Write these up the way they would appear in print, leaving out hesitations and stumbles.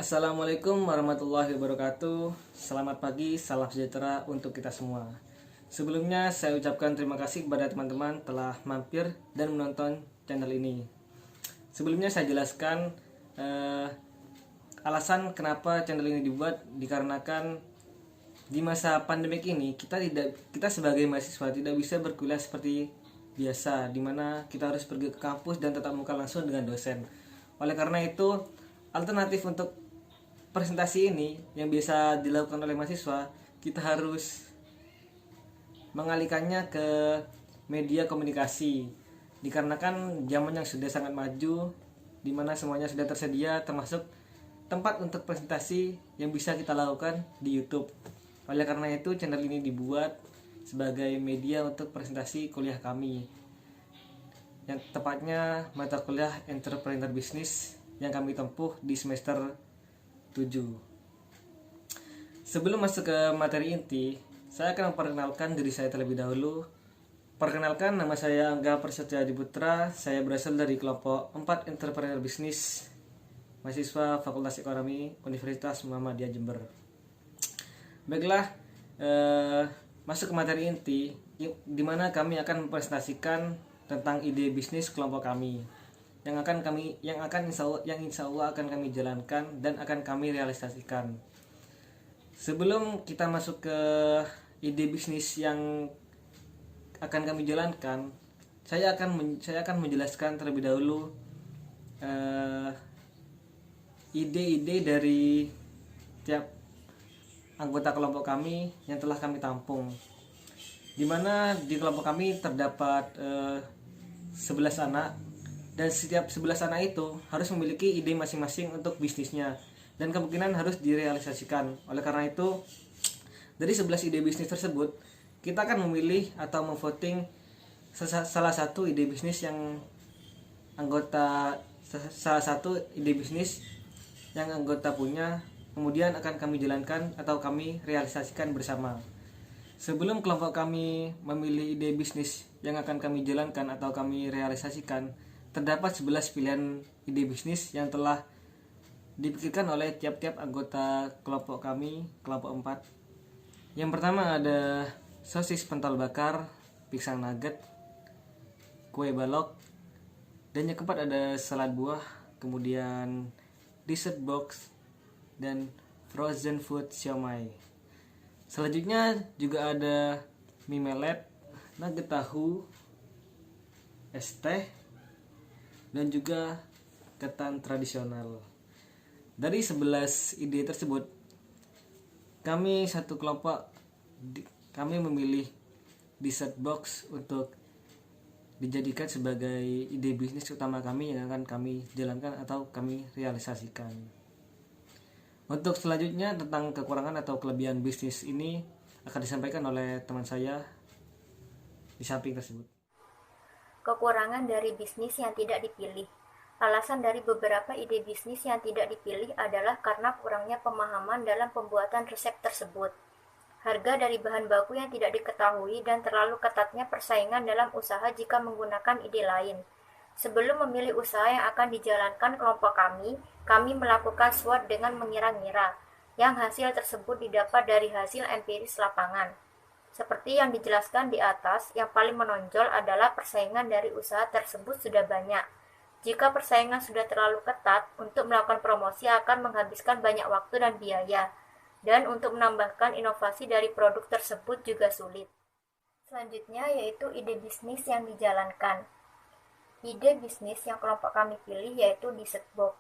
Assalamualaikum warahmatullahi wabarakatuh. Selamat pagi, salam sejahtera untuk kita semua. Sebelumnya saya ucapkan terima kasih kepada teman-teman telah mampir dan menonton channel ini. Sebelumnya saya jelaskan alasan kenapa channel ini dibuat, dikarenakan di masa pandemik ini kita sebagai mahasiswa tidak bisa berkuliah seperti biasa, dimana kita harus pergi ke kampus dan tatap muka langsung dengan dosen. Oleh karena itu, alternatif untuk presentasi ini yang biasa dilakukan oleh mahasiswa, kita harus mengalihkannya ke media komunikasi. Dikarenakan zaman yang sudah sangat maju, di mana semuanya sudah tersedia, termasuk tempat untuk presentasi yang bisa kita lakukan di YouTube. Oleh karena itu, channel ini dibuat sebagai media untuk presentasi kuliah kami, yang tepatnya mata kuliah Entrepreneur Business yang kami tempuh di semester 7. Sebelum masuk ke materi inti, saya akan memperkenalkan diri saya terlebih dahulu. Perkenalkan, nama saya Angga Prasetya Adiputra. Saya berasal dari kelompok 4 Entrepreneur Business, mahasiswa Fakultas Ekonomi Universitas Muhammadiyah Jember. Baiklah, masuk ke materi inti, di mana kami akan mempresentasikan tentang ide bisnis kelompok kami yang insya Allah akan kami jalankan dan akan kami realisasikan. Sebelum kita masuk ke ide bisnis yang akan kami jalankan, saya akan menjelaskan terlebih dahulu ide-ide dari tiap anggota kelompok kami yang telah kami tampung, di mana di kelompok kami terdapat 11 anak, dan setiap 11 anak itu harus memiliki ide masing-masing untuk bisnisnya dan kemungkinan harus direalisasikan. Oleh karena itu, dari 11 ide bisnis tersebut, kita akan memilih atau memvoting salah satu ide bisnis yang anggota punya, kemudian akan kami jalankan atau kami realisasikan bersama. Sebelum kelompok kami memilih ide bisnis yang akan kami jalankan atau kami realisasikan, terdapat 11 pilihan ide bisnis yang telah dipikirkan oleh tiap-tiap anggota kelompok kami, kelompok 4. Yang pertama ada sosis pentol bakar, pisang nugget, kue balok, dan yang keempat ada salad buah, kemudian dessert box, dan frozen food siomay. Selanjutnya juga ada mie melet, nugget tahu, es teh, dan juga ketan tradisional. Dari 11 ide tersebut, kami satu kelompok kami memilih dessert box untuk dijadikan sebagai ide bisnis utama kami yang akan kami jalankan atau kami realisasikan. Untuk selanjutnya tentang kekurangan atau kelebihan bisnis ini akan disampaikan oleh teman saya di samping tersebut. Kekurangan dari bisnis yang tidak dipilih. Alasan dari beberapa ide bisnis yang tidak dipilih adalah karena kurangnya pemahaman dalam pembuatan resep tersebut, harga dari bahan baku yang tidak diketahui, dan terlalu ketatnya persaingan dalam usaha jika menggunakan ide lain. Sebelum memilih usaha yang akan dijalankan kelompok kami melakukan SWOT dengan mengira-ngira, yang hasil tersebut didapat dari hasil empiris lapangan. Seperti yang dijelaskan di atas, yang paling menonjol adalah persaingan dari usaha tersebut sudah banyak. Jika persaingan sudah terlalu ketat, untuk melakukan promosi akan menghabiskan banyak waktu dan biaya, dan untuk menambahkan inovasi dari produk tersebut juga sulit. Selanjutnya yaitu ide bisnis yang dijalankan. Ide bisnis yang kelompok kami pilih yaitu dessert box.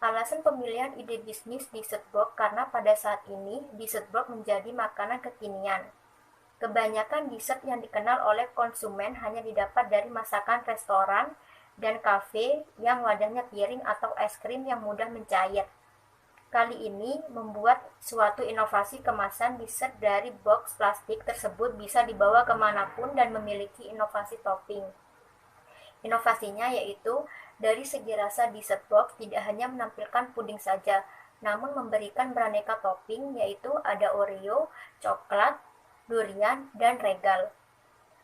Alasan pemilihan ide bisnis dessert box karena pada saat ini dessert box menjadi makanan kekinian. Kebanyakan dessert yang dikenal oleh konsumen hanya didapat dari masakan restoran dan kafe yang wadahnya piring atau es krim yang mudah mencair. Kali ini membuat suatu inovasi kemasan dessert dari box plastik tersebut bisa dibawa kemanapun dan memiliki inovasi topping. Inovasinya yaitu dari segi rasa dessert box tidak hanya menampilkan puding saja, namun memberikan beraneka topping yaitu ada Oreo, coklat, durian, dan regal.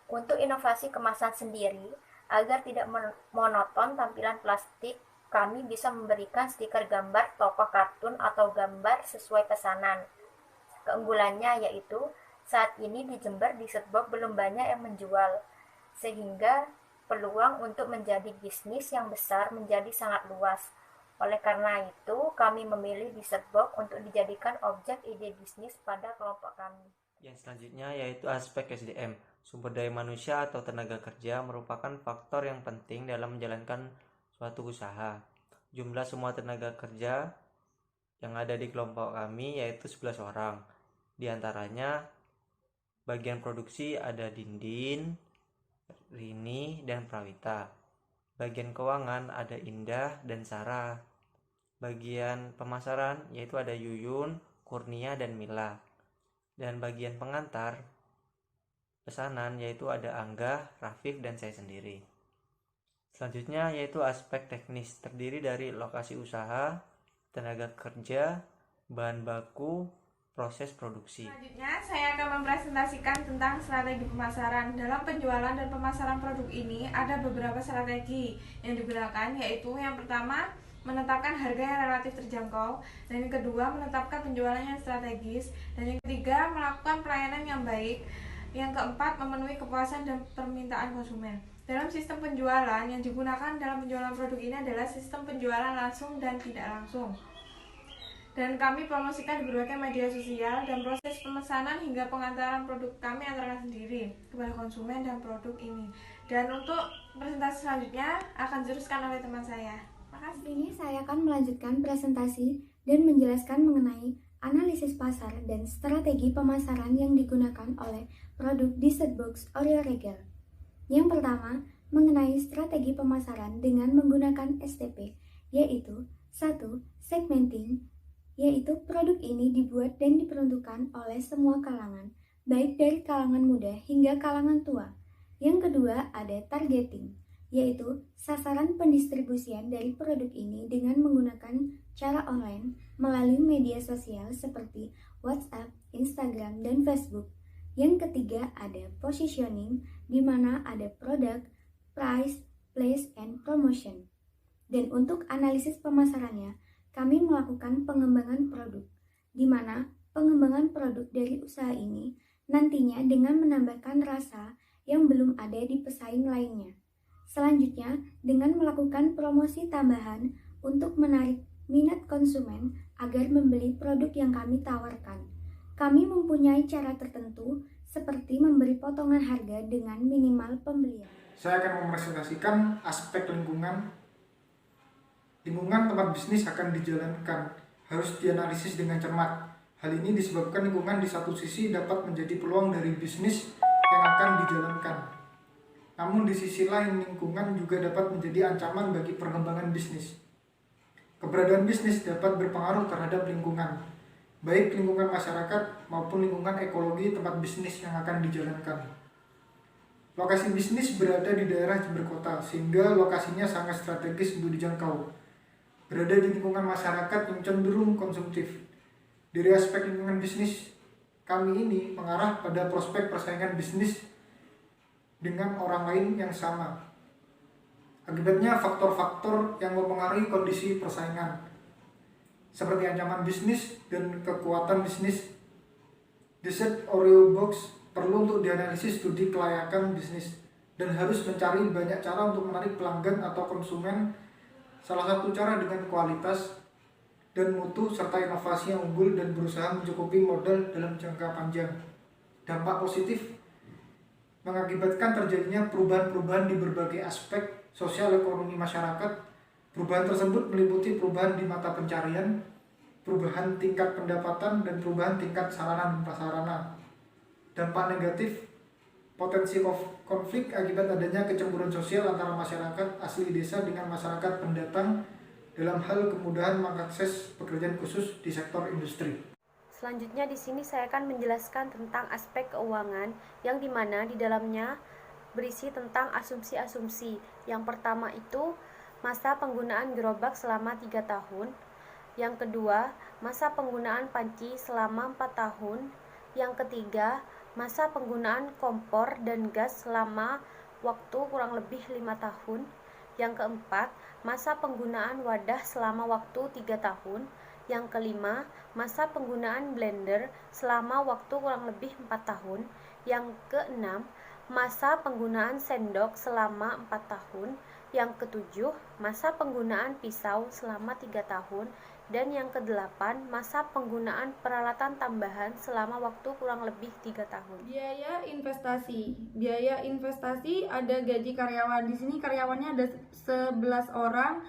Untuk inovasi kemasan sendiri, agar tidak monoton tampilan plastik kami bisa memberikan stiker gambar tokoh kartun atau gambar sesuai pesanan. Keunggulannya yaitu saat ini di Jember Dessert Box belum banyak yang menjual, sehingga peluang untuk menjadi bisnis yang besar menjadi sangat luas. Oleh karena itu, kami memilih Dessert Box untuk dijadikan objek ide bisnis pada kelompok kami. Yang selanjutnya yaitu aspek SDM. Sumber daya manusia atau tenaga kerja merupakan faktor yang penting dalam menjalankan suatu usaha. Jumlah semua tenaga kerja yang ada di kelompok kami yaitu 11 orang. Di antaranya bagian produksi ada Dindin, Rini, dan Prawita. Bagian keuangan ada Indah dan Sarah. Bagian pemasaran yaitu ada Yuyun, Kurnia, dan Mila. Dan bagian pengantar pesanan yaitu ada Angga, Rafif, dan saya sendiri. Selanjutnya yaitu aspek teknis, terdiri dari lokasi usaha, tenaga kerja, bahan baku, proses produksi. Selanjutnya saya akan mempresentasikan tentang strategi pemasaran. Dalam penjualan dan pemasaran produk ini ada beberapa strategi yang digunakan, yaitu yang pertama menetapkan harga yang relatif terjangkau, dan yang kedua menetapkan penjualan yang strategis, dan yang ketiga melakukan pelayanan yang baik, yang keempat memenuhi kepuasan dan permintaan konsumen. Dalam sistem penjualan yang digunakan dalam penjualan produk ini adalah sistem penjualan langsung dan tidak langsung, dan kami promosikan di berbagai media sosial, dan proses pemesanan hingga pengantaran produk kami antara sendiri kepada konsumen dan produk ini. Dan untuk presentasi selanjutnya akan diteruskan oleh teman saya. Di sini saya akan melanjutkan presentasi dan menjelaskan mengenai analisis pasar dan strategi pemasaran yang digunakan oleh produk Dessert Box Oreo Regal. Yang pertama, mengenai strategi pemasaran dengan menggunakan STP, yaitu 1. Segmenting, yaitu produk ini dibuat dan diperuntukkan oleh semua kalangan, baik dari kalangan muda hingga kalangan tua. Yang kedua, ada targeting, yaitu sasaran pendistribusian dari produk ini dengan menggunakan cara online melalui media sosial seperti WhatsApp, Instagram, dan Facebook. Yang ketiga ada positioning, di mana ada produk, price, place, and promotion. Dan untuk analisis pemasarannya, kami melakukan pengembangan produk, di mana pengembangan produk dari usaha ini nantinya dengan menambahkan rasa yang belum ada di pesaing lainnya. Selanjutnya, dengan melakukan promosi tambahan untuk menarik minat konsumen agar membeli produk yang kami tawarkan. Kami mempunyai cara tertentu seperti memberi potongan harga dengan minimal pembelian. Saya akan mempresentasikan aspek lingkungan. Lingkungan tempat bisnis akan dijalankan harus dianalisis dengan cermat. Hal ini disebabkan lingkungan di satu sisi dapat menjadi peluang dari bisnis yang akan dijalankan. Namun di sisi lain, lingkungan juga dapat menjadi ancaman bagi perkembangan bisnis. Keberadaan bisnis dapat berpengaruh terhadap lingkungan, baik lingkungan masyarakat maupun lingkungan ekologi tempat bisnis yang akan dijalankan. Lokasi bisnis berada di daerah Jember Kota, sehingga lokasinya sangat strategis untuk dijangkau. Berada di lingkungan masyarakat yang cenderung konsumtif. Dari aspek lingkungan bisnis, kami ini mengarah pada prospek persaingan bisnis dengan orang lain yang sama. Akibatnya faktor-faktor yang mempengaruhi kondisi persaingan, seperti ancaman bisnis dan kekuatan bisnis. Dessert Oreo Box perlu untuk dianalisis studi kelayakan bisnis dan harus mencari banyak cara untuk menarik pelanggan atau konsumen. Salah satu cara dengan kualitas dan mutu serta inovasi yang unggul dan berusaha mencukupi modal dalam jangka panjang. Dampak positif mengakibatkan terjadinya perubahan-perubahan di berbagai aspek sosial ekonomi masyarakat. Perubahan tersebut meliputi perubahan di mata pencarian, perubahan tingkat pendapatan, dan perubahan tingkat sarana dan prasarana. Dampak negatif, potensi konflik akibat adanya kecemburuan sosial antara masyarakat asli desa dengan masyarakat pendatang dalam hal kemudahan mengakses pekerjaan khusus di sektor industri. Selanjutnya di sini saya akan menjelaskan tentang aspek keuangan yang dimana di dalamnya berisi tentang asumsi-asumsi. Yang pertama itu masa penggunaan gerobak selama 3 tahun. Yang kedua, masa penggunaan panci selama 4 tahun. Yang ketiga, masa penggunaan kompor dan gas selama waktu kurang lebih 5 tahun. Yang keempat, masa penggunaan wadah selama waktu 3 tahun. Yang kelima, masa penggunaan blender selama waktu kurang lebih 4 tahun. Yang keenam, masa penggunaan sendok selama 4 tahun. Yang ketujuh, masa penggunaan pisau selama 3 tahun. Dan yang kedelapan, masa penggunaan peralatan tambahan selama waktu kurang lebih 3 tahun. Biaya investasi. Biaya investasi ada gaji karyawan. Di sini karyawannya ada 11 orang.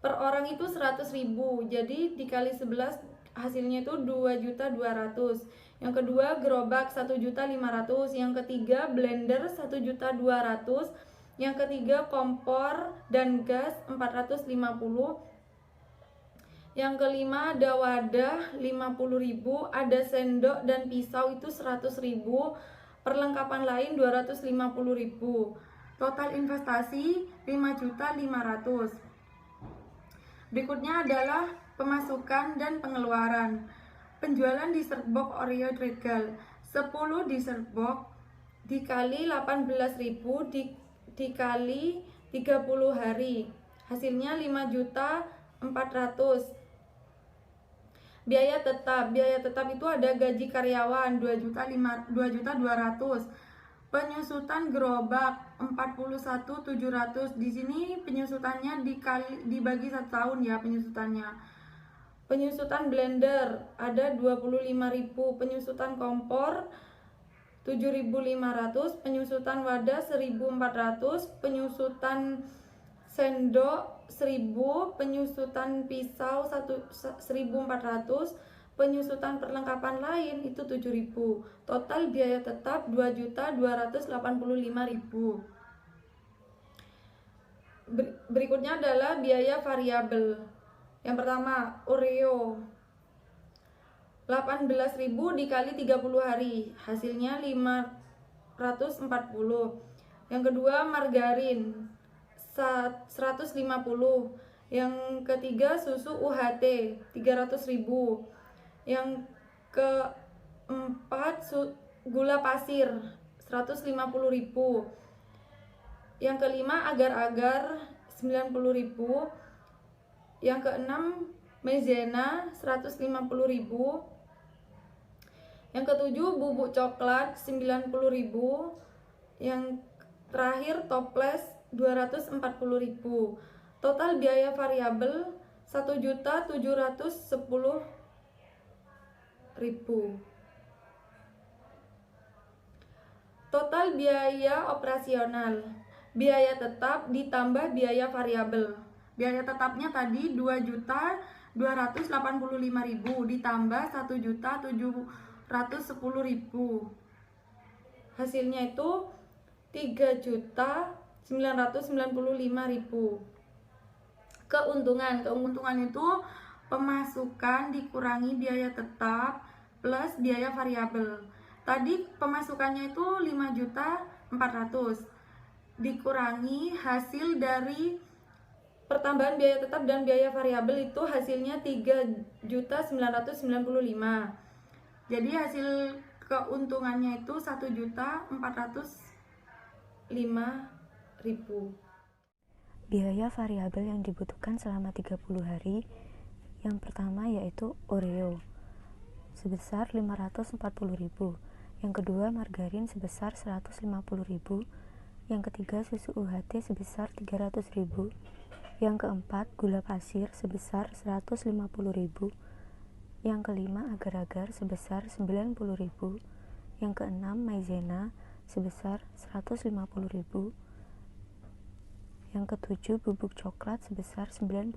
Per orang itu 100.000. Jadi dikali 11 hasilnya itu 2.200.000. Yang kedua gerobak 1.500.000. Yang ketiga blender 1.200.000. Yang ketiga kompor dan gas 450. Yang kelima ada wadah 50.000, ada sendok dan pisau itu 100.000, perlengkapan lain 250.000. Total investasi 5.500.000. Berikutnya adalah pemasukan dan pengeluaran. Penjualan dessert box Oreo Regal 10 dessert box dikali 18.000 dikali 30 hari. Hasilnya 5.400.000. Biaya tetap itu ada gaji karyawan 2.200.000. Penyusutan gerobak 41.700. Di sini penyusutannya dibagi 1 tahun ya penyusutannya. Penyusutan blender ada 25.000. Penyusutan kompor 7.500. Penyusutan wadah 1.400. Penyusutan sendok 1.000, penyusutan pisau 1.400, penyusutan perlengkapan lain itu 7.000. Total biaya tetap 2.285.000. Berikutnya adalah biaya variabel. Yang pertama, Oreo 18.000 dikali 30 hari, hasilnya 540. Yang kedua, margarin 150. Yang ketiga, susu UHT 300.000. Yang keempat, gula pasir 150.000. Yang kelima, agar-agar 90.000. Yang keenam, maizena 150.000. Yang ketujuh, bubuk coklat 90.000. Yang terakhir, toples 240.000. Total biaya variabel 1.710.000. Total biaya operasional. Biaya tetap ditambah biaya variabel. Biaya tetapnya tadi 2.285.000 ditambah 1.710.000. Hasilnya itu 3.995.000. Keuntungan itu pemasukan dikurangi biaya tetap plus biaya variabel. Tadi pemasukannya itu 5.400.000 dikurangi hasil dari pertambahan biaya tetap dan biaya variabel itu hasilnya 3.995.000. Jadi hasil keuntungannya itu 1.405.000. Biaya variabel yang dibutuhkan selama 30 hari yang pertama yaitu Oreo sebesar 540.000, yang kedua margarin sebesar 150.000, yang ketiga susu UHT sebesar 300.000, yang keempat gula pasir sebesar 150.000, yang kelima agar-agar sebesar 90.000, yang keenam maizena sebesar 150.000, yang ketujuh bubuk coklat sebesar 90.000,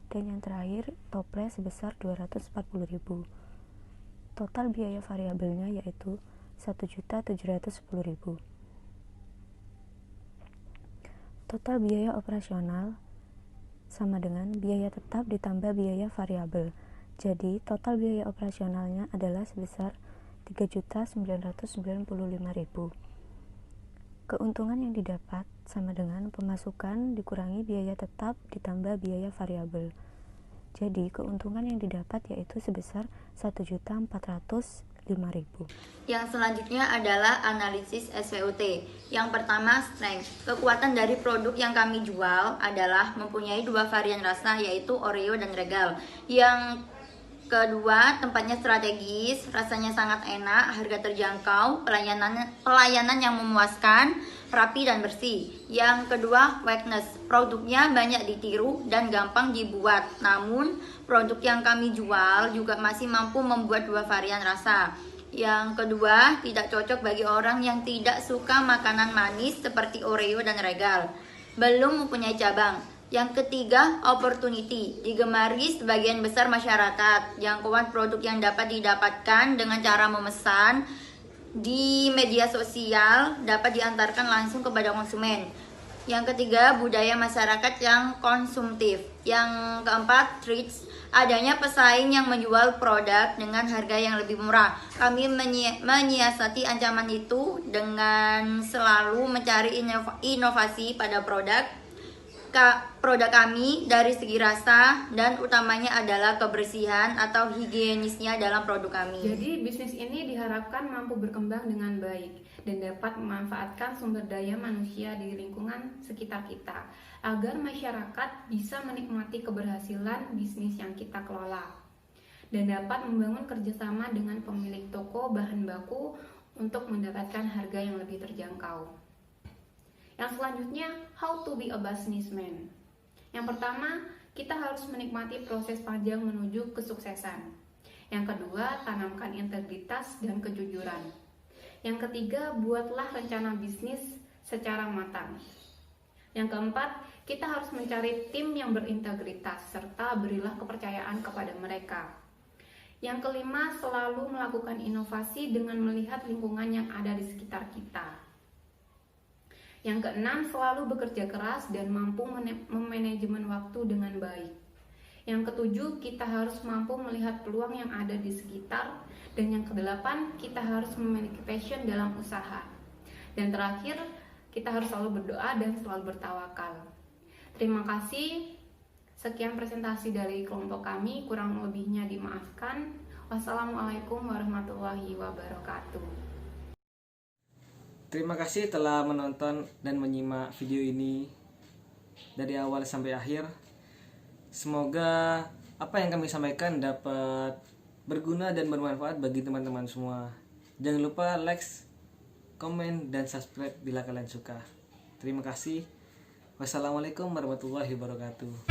dan yang terakhir toples sebesar 240.000. Total biaya variabelnya yaitu 1.710.000. Total biaya operasional sama dengan biaya tetap ditambah biaya variabel. Jadi total biaya operasionalnya adalah sebesar 3.995.000. Keuntungan yang didapat sama dengan pemasukan dikurangi biaya tetap ditambah biaya variabel. Jadi keuntungan yang didapat yaitu sebesar 1.405.000. 5.000. Yang selanjutnya adalah analisis SWOT. Yang pertama, strength. Kekuatan dari produk yang kami jual adalah mempunyai 2 varian rasa, yaitu Oreo dan Regal. Yang kedua, tempatnya strategis, rasanya sangat enak, harga terjangkau, pelayanan yang memuaskan, rapi dan bersih. Yang kedua, wakeness. Produknya banyak ditiru dan gampang dibuat. Namun, produk yang kami jual juga masih mampu membuat 2 varian rasa. Yang kedua, tidak cocok bagi orang yang tidak suka makanan manis seperti Oreo dan Regal. Belum mempunyai cabang. Yang ketiga, opportunity. Digemari sebagian besar masyarakat. Jangkauan produk yang dapat didapatkan dengan cara memesan di media sosial dapat diantarkan langsung kepada konsumen. Yang ketiga, budaya masyarakat yang konsumtif. Yang keempat, treats. Adanya pesaing yang menjual produk dengan harga yang lebih murah. Kami menyiasati ancaman itu dengan selalu mencari inovasi pada produk kami dari segi rasa, dan utamanya adalah kebersihan atau higienisnya dalam produk kami. Jadi bisnis ini diharapkan mampu berkembang dengan baik dan dapat memanfaatkan sumber daya manusia di lingkungan sekitar kita agar masyarakat bisa menikmati keberhasilan bisnis yang kita kelola dan dapat membangun kerjasama dengan pemilik toko bahan baku untuk mendapatkan harga yang lebih terjangkau. Yang selanjutnya, how to be a businessman. Yang pertama, kita harus menikmati proses panjang menuju kesuksesan. Yang kedua, tanamkan integritas dan kejujuran. Yang ketiga, buatlah rencana bisnis secara matang. Yang keempat, kita harus mencari tim yang berintegritas serta berilah kepercayaan kepada mereka. Yang kelima, selalu melakukan inovasi dengan melihat lingkungan yang ada di sekitar kita. Yang keenam, selalu bekerja keras dan mampu memanajemen waktu dengan baik. Yang ketujuh, kita harus mampu melihat peluang yang ada di sekitar. Dan yang kedelapan, kita harus memiliki passion dalam usaha. Dan terakhir, kita harus selalu berdoa dan selalu bertawakal. Terima kasih. Sekian presentasi dari kelompok kami, kurang lebihnya dimaafkan. Wassalamualaikum warahmatullahi wabarakatuh. Terima kasih telah menonton dan menyimak video ini dari awal sampai akhir. Semoga apa yang kami sampaikan dapat berguna dan bermanfaat bagi teman-teman semua. Jangan lupa like, komen, dan subscribe bila kalian suka. Terima kasih. Wassalamualaikum warahmatullahi wabarakatuh.